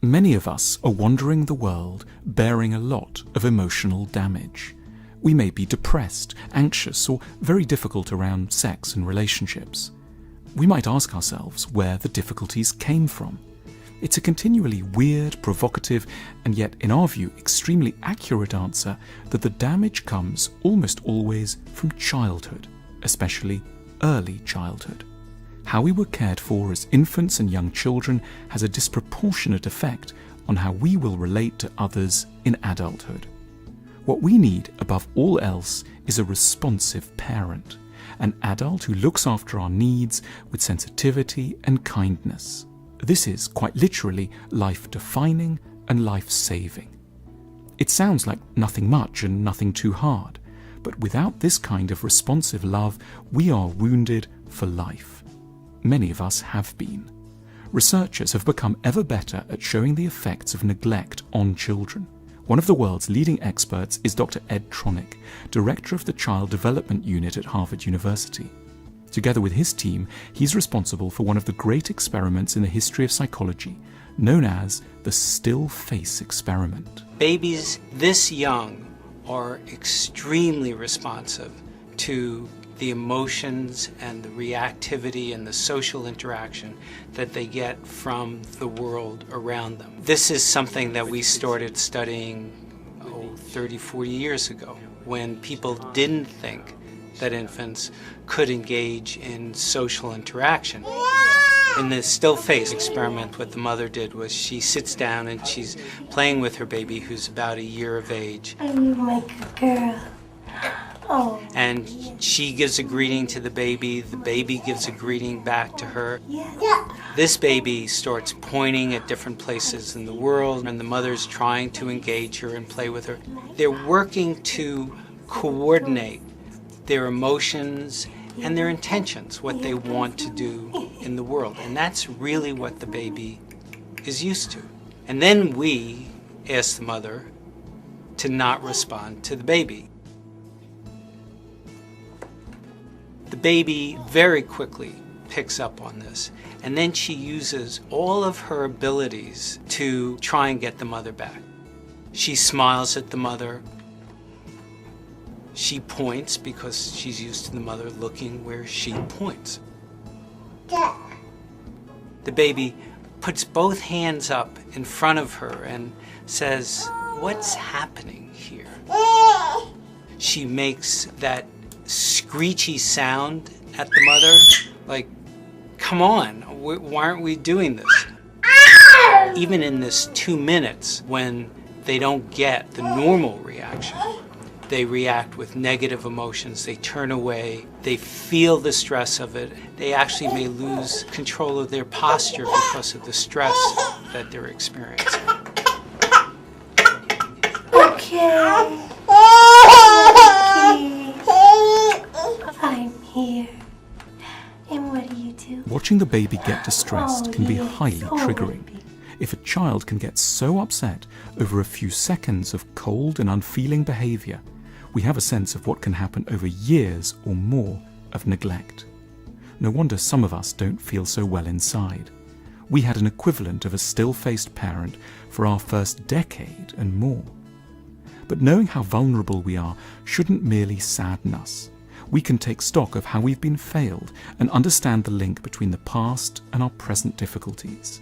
Many of us are wandering the world bearing a lot of emotional damage. We may be depressed, anxious, or very difficult around sex and relationships. We might ask ourselves where the difficulties came from. It's a continually weird, provocative, and yet, in our view, extremely accurate answer that the damage comes almost always from childhood, especially early childhood. How we were cared for as infants and young children has a disproportionate effect on how we will relate to others in adulthood. What we need above all else is a responsive parent, an adult who looks after our needs with sensitivity and kindness. This is quite literally life-defining and life-saving. It sounds like nothing much and nothing too hard, but without this kind of responsive love, we are wounded for life. Many of us have been. Researchers have become ever better at showing the effects of neglect on children. One of the world's leading experts is Dr. Ed Tronick, director of the Child Development Unit at Harvard University. Together with his team, he's responsible for one of the great experiments in the history of psychology, known as the still face experiment. Babies this young are extremely responsive to the emotions and the reactivity and the social interaction that they get from the world around them. This is something that we started studying 30, 40 years ago, when people didn't think that infants could engage in social interaction. In the still face experiment, what the mother did was she sits down and she's playing with her baby who's about a year of age. I'm like a girl. Oh. And she gives a greeting to the baby gives a greeting back to her. Yeah. This baby starts pointing at different places in the world, and the mother's trying to engage her and play with her. They're working to coordinate their emotions and their intentions, what they want to do in the world. And that's really what the baby is used to. And then we ask the mother to not respond to the baby. The baby very quickly picks up on this, and then she uses all of her abilities to try and get the mother back. She smiles at the mother. She points because she's used to the mother looking where she points. The baby puts both hands up in front of her and says, "What's happening here?" She makes that screechy sound at the mother, like, "Come on, why aren't we doing this?" Even in this 2 minutes, when they don't get the normal reaction, they react with negative emotions, they turn away, they feel the stress of it, they actually may lose control of their posture because of the stress that they're experiencing. Okay. I'm here. And what do you do? Watching the baby get distressed can be highly triggering. If a child can get so upset over a few seconds of cold and unfeeling behavior, we have a sense of what can happen over years or more of neglect. No wonder some of us don't feel so well inside. We had an equivalent of a still-faced parent for our first decade and more. But knowing how vulnerable we are shouldn't merely sadden us. We can take stock of how we've been failed and understand the link between the past and our present difficulties.